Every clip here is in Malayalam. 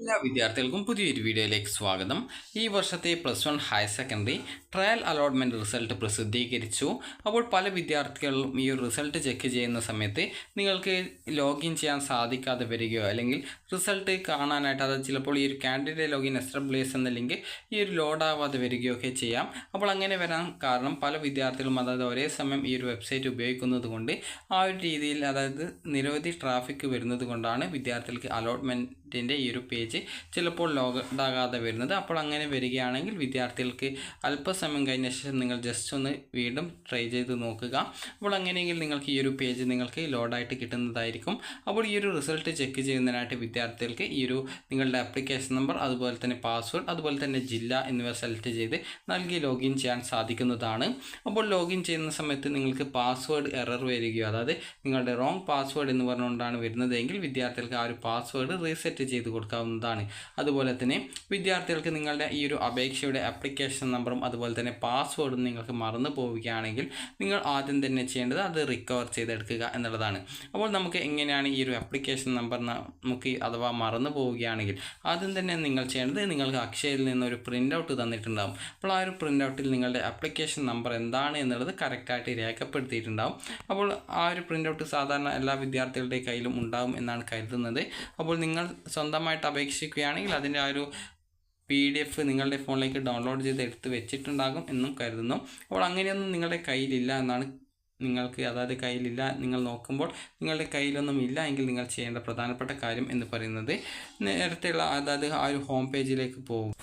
എല്ലാ വിദ്യാർത്ഥികൾക്കും പുതിയൊരു വീഡിയോയിലേക്ക് സ്വാഗതം. ഈ വർഷത്തെ +1 higher secondary trial allotment result പ്രസിദ്ധീകരിച്ചു. അപ്പോൾ പല വിദ്യാർത്ഥികളും ഈ ഒരു റിസൾട്ട് ചെക്ക് ചെയ്യുന്ന സമയത്ത് നിങ്ങൾക്ക് ലോഗിൻ ചെയ്യാൻ സാധിക്കാതെ വരികയോ അല്ലെങ്കിൽ റിസൾട്ട് കാണാനായിട്ട് അതായത് ചിലപ്പോൾ ഈ ഒരു കാൻഡിഡേറ്റ് ലോഗിൻ SWS എന്ന ലിങ്ക് ഈ ഒരു ലോഡാവാതെ വരികയോ ഒക്കെ ചെയ്യാം. അപ്പോൾ അങ്ങനെ വരാൻ കാരണം പല വിദ്യാർത്ഥികളും അതായത് ഒരേ സമയം ഈ ഒരു വെബ്സൈറ്റ് ഉപയോഗിക്കുന്നത് കൊണ്ട് ആ ഒരു രീതിയിൽ അതായത് നിരവധി ട്രാഫിക് വരുന്നത് കൊണ്ടാണ് വിദ്യാർത്ഥികൾക്ക് അലോട്ട്മെൻറ്റിൻ്റെ ഈ ഒരു പേജ് ചിലപ്പോൾ ലോഗാകാതെ വരുന്നത്. അപ്പോൾ അങ്ങനെ വരികയാണെങ്കിൽ വിദ്യാർത്ഥികൾക്ക് അല്പസമയം കഴിഞ്ഞ ശേഷം നിങ്ങൾ ജസ്റ്റ് ഒന്ന് വീണ്ടും ട്രൈ ചെയ്ത് നോക്കുക. അപ്പോൾ അങ്ങനെയെങ്കിൽ നിങ്ങൾക്ക് ഈ ഒരു പേജ് നിങ്ങൾക്ക് ലോഡായിട്ട് കിട്ടുന്നതായിരിക്കും. അപ്പോൾ ഈ ഒരു റിസൾട്ട് ചെക്ക് ചെയ്യുന്നതിനായിട്ട് വിദ്യാർത്ഥികൾക്ക് ഈ ഒരു നിങ്ങളുടെ ആപ്ലിക്കേഷൻ നമ്പർ അതുപോലെ തന്നെ പാസ്വേഡ് അതുപോലെ തന്നെ ജില്ല എന്നിവ സെലക്ട് ചെയ്ത് നൽകി ലോഗിൻ ചെയ്യാൻ സാധിക്കുന്നതാണ്. അപ്പോൾ ലോഗിൻ ചെയ്യുന്ന സമയത്ത് നിങ്ങൾക്ക് പാസ്വേഡ് എറർ വരികയോ അതായത് നിങ്ങളുടെ റോങ് പാസ്വേഡ് എന്ന് പറഞ്ഞുകൊണ്ടാണ് വരുന്നതെങ്കിൽ വിദ്യാർത്ഥികൾക്ക് ആ ഒരു പാസ്വേഡ് റീസെറ്റ് ചെയ്ത് കൊടുക്കാവുന്നതാണ്. അതുപോലെ തന്നെ വിദ്യാർത്ഥികൾക്ക് നിങ്ങളുടെ ഈ ഒരു അപേക്ഷയുടെ ആപ്ലിക്കേഷൻ നമ്പറും അതുപോലെ തന്നെ പാസ്വേഡും നിങ്ങൾക്ക് മറന്നു പോവുകയാണെങ്കിൽ നിങ്ങൾ ആദ്യം തന്നെ ചെയ്യേണ്ടത് അത് റിക്കവർ ചെയ്തെടുക്കുക എന്നുള്ളതാണ്. അപ്പോൾ നമുക്ക് എങ്ങനെയാണ് ഈ ഒരു ആപ്ലിക്കേഷൻ നമ്പർ നമുക്ക് അഥവാ മറന്നു പോവുകയാണെങ്കിൽ ആദ്യം തന്നെ നിങ്ങൾ ചെയ്യേണ്ടത് നിങ്ങൾക്ക് അക്ഷയയിൽ നിന്നൊരു പ്രിൻ്റ് ഔട്ട് തന്നിട്ടുണ്ടാകും. അപ്പോൾ ആ ഒരു പ്രിൻ്റ് ഔട്ടിൽ നിങ്ങളുടെ ആപ്ലിക്കേഷൻ നമ്പർ എന്താണ് എന്നുള്ളത് കറക്റ്റായിട്ട് രേഖപ്പെടുത്തിയിട്ടുണ്ടാകും. അപ്പോൾ ആ ഒരു പ്രിൻ്റ് ഔട്ട് സാധാരണ എല്ലാ വിദ്യാർത്ഥികളുടെ കയ്യിലും ഉണ്ടാകും എന്നാണ് കരുതുന്നത്. അപ്പോൾ നിങ്ങൾ സ്വന്തമായിട്ട് അപേക്ഷിക്കുകയാണെങ്കിൽ അതിൻ്റെ ആ ഒരു PDF നിങ്ങളുടെ ഫോണിലേക്ക് ഡൗൺലോഡ് ചെയ്ത് എടുത്ത് വെച്ചിട്ടുണ്ടാകും എന്നും കരുതുന്നു. അപ്പോൾ അങ്ങനെയൊന്നും നിങ്ങളുടെ കയ്യിലില്ല എന്നാണ് നിങ്ങൾക്ക് അതായത് കയ്യിലില്ല നിങ്ങൾ നോക്കുമ്പോൾ നിങ്ങളുടെ കയ്യിലൊന്നും ഇല്ല എങ്കിൽ നിങ്ങൾ ചെയ്യേണ്ട പ്രധാനപ്പെട്ട കാര്യം എന്ന് പറയുന്നത് നേരത്തെയുള്ള അതായത് ആ ഒരു ഹോം പേജിലേക്ക് പോകും.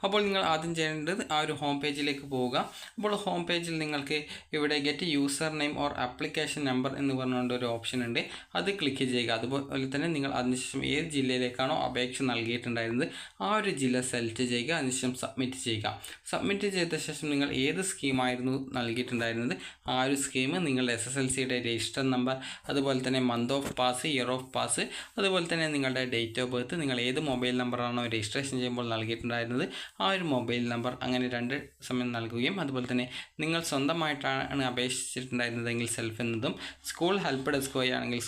അപ്പോൾ നിങ്ങൾ ആദ്യം ചെയ്യേണ്ടത് ആ ഒരു ഹോം പേജിലേക്ക് പോവുക. അപ്പോൾ ഹോം പേജിൽ നിങ്ങൾക്ക് ഇവിടെ get user name or application number എന്ന് പറഞ്ഞുകൊണ്ട് ഒരു ഓപ്ഷൻ ഉണ്ട്. അത് ക്ലിക്ക് ചെയ്യുക. അതുപോലെ തന്നെ നിങ്ങൾ അതിനുശേഷം ഏത് ജില്ലയിലേക്കാണോ അപേക്ഷ നൽകിയിട്ടുണ്ടായിരുന്നത് ആ ഒരു ജില്ല സെലക്ട് ചെയ്യുക. അതിനുശേഷം സബ്മിറ്റ് ചെയ്യുക. സബ്മിറ്റ് ചെയ്ത ശേഷം നിങ്ങൾ ഏത് സ്കീമായിരുന്നു നൽകിയിട്ടുണ്ടായിരുന്നത് ആ ഒരു സ്കീം നിങ്ങളുടെ SSLCയുടെ രജിസ്റ്റർ നമ്പർ അതുപോലെ തന്നെ month of pass year of pass അതുപോലെ തന്നെ നിങ്ങളുടെ ഡേറ്റ് ഓഫ് ബർത്ത് നിങ്ങൾ ഏത് മൊബൈൽ നമ്പറാണോ രജിസ്ട്രേഷൻ ചെയ്യുമ്പോൾ നൽകിയിട്ടുണ്ടായിരുന്നത് ആ ഒരു മൊബൈൽ നമ്പർ അങ്ങനെ 2 സമയം നൽകുകയും അതുപോലെ തന്നെ നിങ്ങൾ സ്വന്തമായിട്ടാണ് അപേക്ഷിച്ചിട്ടുണ്ടായിരുന്നതെങ്കിൽ സെൽഫ് എന്നതും സ്കൂൾ ഹെൽപ്പ് ഡെസ്ക് വഴിയാണെങ്കിൽ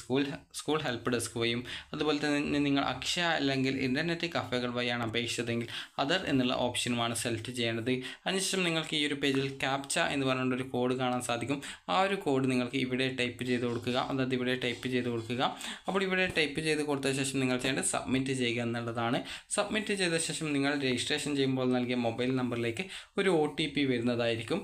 സ്കൂൾ ഹെൽപ്പ് ഡെസ്ക് വഴിയും അതുപോലെ തന്നെ നിങ്ങൾ അക്ഷയ അല്ലെങ്കിൽ ഇൻ്റർനെറ്റ് കഫേകൾ വഴിയാണ് അപേക്ഷിച്ചതെങ്കിൽ അതർ എന്നുള്ള ഓപ്ഷനുമാണ് സെലക്ട് ചെയ്യേണ്ടത്. അതിനുശേഷം നിങ്ങൾക്ക് ഈ ഒരു പേജിൽ ക്യാപ്ച എന്ന് പറഞ്ഞൊരു കോഡ് കാണാൻ സാധിക്കും. ആ ഒരു കോഡ് നിങ്ങൾക്ക് ഇവിടെ ടൈപ്പ് ചെയ്ത് കൊടുക്കുക. അതായത് ഇവിടെ ടൈപ്പ് ചെയ്ത് കൊടുക്കുക. അപ്പോൾ ഇവിടെ ടൈപ്പ് ചെയ്ത് കൊടുത്ത ശേഷം നിങ്ങൾ ചെയ്യേണ്ടത് സബ്മിറ്റ് ചെയ്യുക എന്നുള്ളതാണ്. സബ്മിറ്റ് ചെയ്ത ശേഷം നിങ്ങൾ രജിസ്ട്രേഷൻ ചെയ്യുമ്പോൾ നൽകിയ മൊബൈൽ നമ്പറിലേക്ക് ഒരു OTP വരുന്നതായിരിക്കും.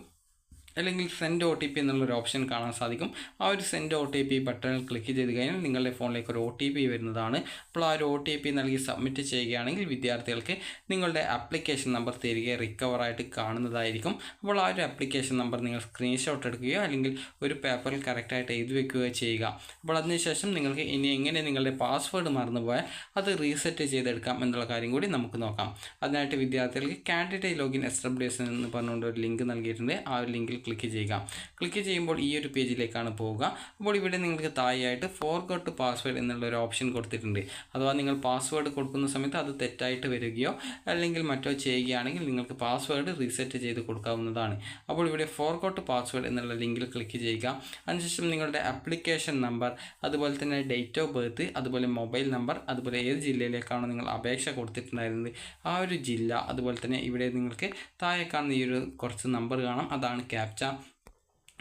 അല്ലെങ്കിൽ സെൻഡ് OTP എന്നുള്ളൊരു ഓപ്ഷൻ കാണാൻ സാധിക്കും. ആ ഒരു സെൻഡ് OTP ബട്ടണിൽ ക്ലിക്ക് ചെയ്ത് കഴിഞ്ഞാൽ നിങ്ങളുടെ ഫോണിലേക്ക് ഒരു OTP വരുന്നതാണ്. അപ്പോൾ ആ ഒരു OTP നൽകി സബ്മിറ്റ് ചെയ്യുകയാണെങ്കിൽ വിദ്യാർത്ഥികൾക്ക് നിങ്ങളുടെ ആപ്ലിക്കേഷൻ നമ്പർ തിരികെ റിക്കവറായിട്ട് കാണുന്നതായിരിക്കും. അപ്പോൾ ആ ഒരു ആപ്ലിക്കേഷൻ നമ്പർ നിങ്ങൾ സ്ക്രീൻഷോട്ട് എടുക്കുകയോ അല്ലെങ്കിൽ ഒരു പേപ്പറിൽ കറക്റ്റായിട്ട് എഴുതി വെക്കുകയോ ചെയ്യുക. അപ്പോൾ അതിനുശേഷം നിങ്ങൾക്ക് ഇനി എങ്ങനെ നിങ്ങളുടെ പാസ്വേഡ് മറന്നുപോയാൽ അത് റീസെറ്റ് ചെയ്തെടുക്കാം എന്നുള്ള കാര്യം കൂടി നമുക്ക് നോക്കാം. അതിനായിട്ട് വിദ്യാർത്ഥികൾക്ക് കാൻഡിഡേറ്റ് ലോഗിൻ SWS എന്ന് പറഞ്ഞുകൊണ്ട് ഒരു ലിങ്ക് നൽകിയിട്ടുണ്ട്. ആ ഒരു ലിങ്കിൽ ക്ലിക്ക് ചെയ്യുക. ക്ലിക്ക് ചെയ്യുമ്പോൾ ഈ ഒരു പേജിലേക്കാണ് പോവുക. അപ്പോൾ ഇവിടെ നിങ്ങൾക്ക് താഴെയായിട്ട് ഫോർഗോട്ട് പാസ്വേഡ് എന്നുള്ളൊരു ഓപ്ഷൻ കൊടുത്തിട്ടുണ്ട്. അഥവാ നിങ്ങൾ പാസ്വേഡ് കൊടുക്കുന്ന സമയത്ത് അത് തെറ്റായിട്ട് വരികയോ അല്ലെങ്കിൽ മറ്റോ ചെയ്യുകയാണെങ്കിൽ നിങ്ങൾക്ക് പാസ്വേഡ് റീസെറ്റ് ചെയ്ത് കൊടുക്കാവുന്നതാണ്. അപ്പോൾ ഇവിടെ ഫോർഗോട്ട് പാസ്വേഡ് എന്നുള്ള ലിങ്കിൽ ക്ലിക്ക് ചെയ്യുക. അതിനുശേഷം നിങ്ങളുടെ ആപ്ലിക്കേഷൻ നമ്പർ അതുപോലെ തന്നെ ഡേറ്റ് ഓഫ് ബർത്ത് അതുപോലെ മൊബൈൽ നമ്പർ അതുപോലെ ഏത് ജില്ലയിലേക്കാണോ നിങ്ങൾ അപേക്ഷ കൊടുത്തിട്ടുണ്ടായിരുന്നത് ആ ഒരു ജില്ല അതുപോലെ തന്നെ ഇവിടെ നിങ്ങൾക്ക് താഴെ കാണുന്ന ഈ ഒരു കുറച്ച് നമ്പർ കാണാം. അതാണ് ക്യാപ്ച.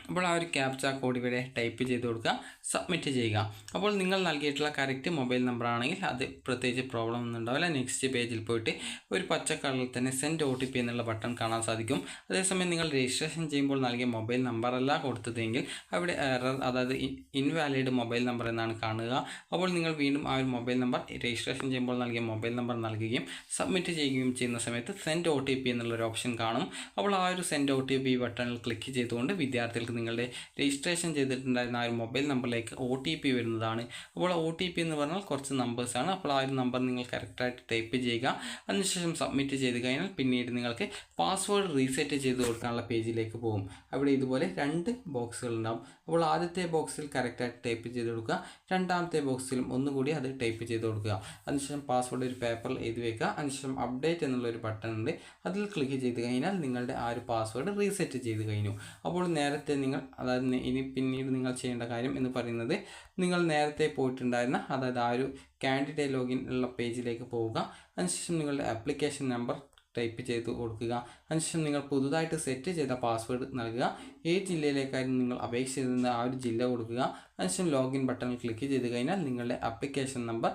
അപ്പോൾ ആ ഒരു ക്യാപ്ച കോഡ് ഇവിടെ ടൈപ്പ് ചെയ്ത് കൊടുക്കുക. സബ്മിറ്റ് ചെയ്യുക. അപ്പോൾ നിങ്ങൾ നൽകിയിട്ടുള്ള കറക്റ്റ് മൊബൈൽ നമ്പർ ആണെങ്കിൽ അത് പ്രത്യേകിച്ച് പ്രോബ്ലം ഒന്നും ഉണ്ടാവില്ല. നെക്സ്റ്റ് പേജിൽ പോയിട്ട് ഒരു പച്ച കളറിൽ തന്നെ സെൻഡ് OTP എന്നുള്ള ബട്ടൺ കാണാൻ സാധിക്കും. അതേസമയം നിങ്ങൾ രജിസ്ട്രേഷൻ ചെയ്യുമ്പോൾ നൽകിയ മൊബൈൽ നമ്പറല്ല കൊടുത്തതെങ്കിൽ അവിടെ എറർ അതായത് ഇൻവാലിഡ് മൊബൈൽ നമ്പർ എന്നാണ് കാണുക. അപ്പോൾ നിങ്ങൾ വീണ്ടും ആ ഒരു മൊബൈൽ നമ്പർ രജിസ്ട്രേഷൻ ചെയ്യുമ്പോൾ നൽകിയ മൊബൈൽ നമ്പർ നൽകുകയും സബ്മിറ്റ് ചെയ്യുകയും ചെയ്യുന്ന സമയത്ത് സെൻഡ് OTP എന്നുള്ളൊരു ഓപ്ഷൻ കാണും. അപ്പോൾ ആ ഒരു സെൻഡ് OTP ബട്ടണിൽ ക്ലിക്ക് ചെയ്തുകൊണ്ട് വിദ്യാർത്ഥികൾക്ക് നിങ്ങളുടെ രജിസ്ട്രേഷൻ ചെയ്തിട്ടുണ്ടായിരുന്ന ആ ഒരു മൊബൈൽ നമ്പറിലേക്ക് OTP വരുന്നതാണ്. അപ്പോൾ OTP എന്ന് പറഞ്ഞാൽ കുറച്ച് നമ്പേഴ്സാണ്. അപ്പോൾ ആ ഒരു നമ്പർ നിങ്ങൾ കറക്റ്റായിട്ട് ടൈപ്പ് ചെയ്യുക. അതിനുശേഷം സബ്മിറ്റ് ചെയ്ത് കഴിഞ്ഞാൽ പിന്നീട് നിങ്ങൾക്ക് പാസ്വേഡ് റീസെറ്റ് ചെയ്ത് കൊടുക്കാനുള്ള പേജിലേക്ക് പോകും. അവിടെ ഇതുപോലെ 2 ബോക്സുകൾ ഉണ്ടാകും. അപ്പോൾ ആദ്യത്തെ ബോക്സിൽ കറക്റ്റായിട്ട് ടൈപ്പ് ചെയ്ത് കൊടുക്കുക. രണ്ടാമത്തെ ബോക്സിലും ഒന്നുകൂടി അത് ടൈപ്പ് ചെയ്ത് കൊടുക്കുക. അതിനുശേഷം പാസ്വേഡ് ഒരു പേപ്പറിൽ എഴുതി വയ്ക്കുക. അതിനുശേഷം അപ്ഡേറ്റ് എന്നുള്ളൊരു ബട്ടൺ ഉണ്ട്. അതിൽ ക്ലിക്ക് ചെയ്ത് കഴിഞ്ഞാൽ നിങ്ങളുടെ ആ ഒരു പാസ്വേഡ് റീസെറ്റ് ചെയ്ത് കഴിഞ്ഞു. അപ്പോൾ നേരത്തെ നിങ്ങൾ അതായത് ഇനി പിന്നീട് നിങ്ങൾ ചെയ്യേണ്ട കാര്യം എന്ന് പറയുന്നത് നിങ്ങൾ നേരത്തെ പോയിട്ടുണ്ടായിരുന്ന അതായത് ആ ഒരു കാൻഡിഡേറ്റ് ലോഗിൻ ഉള്ള പേജിലേക്ക് പോവുക. അതിനുശേഷം നിങ്ങളുടെ ആപ്ലിക്കേഷൻ നമ്പർ ടൈപ്പ് ചെയ്ത് കൊടുക്കുക. അതിനുശേഷം നിങ്ങൾ പുതുതായിട്ട് സെറ്റ് ചെയ്ത പാസ്വേഡ് നൽകുക. ഏത് ജില്ലയിലേക്കായിരുന്നു നിങ്ങൾ അപേക്ഷ ചെയ്തിരുന്ന ആ ഒരു ജില്ല കൊടുക്കുക. അതിനുശേഷം ലോഗിൻ ബട്ടണിൽ ക്ലിക്ക് ചെയ്ത് കഴിഞ്ഞാൽ നിങ്ങളുടെ ആപ്ലിക്കേഷൻ നമ്പർ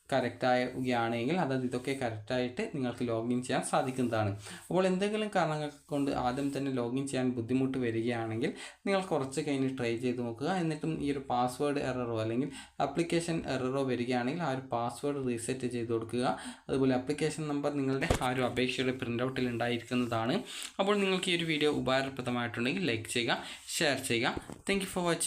കറക്റ്റാവുകയാണെങ്കിൽ അതായത് ഇതൊക്കെ കറക്റ്റായിട്ട് നിങ്ങൾക്ക് ലോഗിൻ ചെയ്യാൻ സാധിക്കുന്നതാണ്. അപ്പോൾ എന്തെങ്കിലും കാരണങ്ങൾ കൊണ്ട് ആദ്യം തന്നെ ലോഗിൻ ചെയ്യാൻ ബുദ്ധിമുട്ട് വരികയാണെങ്കിൽ നിങ്ങൾ കുറച്ച് കഴിഞ്ഞ് ട്രൈ ചെയ്ത് നോക്കുക. എന്നിട്ടും ഈ ഒരു പാസ്വേഡ് എററോ അല്ലെങ്കിൽ ആപ്ലിക്കേഷൻ എററോ വരികയാണെങ്കിൽ ആ ഒരു പാസ്വേഡ് റീസെറ്റ് ചെയ്ത് കൊടുക്കുക. അതുപോലെ ആപ്ലിക്കേഷൻ നമ്പർ നിങ്ങളുടെ ആ ഒരു അപേക്ഷയുടെ പ്രിൻ്റ് ഔട്ടിൽ ഉണ്ടായിരിക്കുന്നതാണ്. അപ്പോൾ നിങ്ങൾക്ക് ഈ ഒരു വീഡിയോ ഉപകാരപ്രദമായിട്ടുണ്ടെങ്കിൽ ലൈക്ക് ചെയ്യുക, ഷെയർ ചെയ്യുക. Thank you for watching.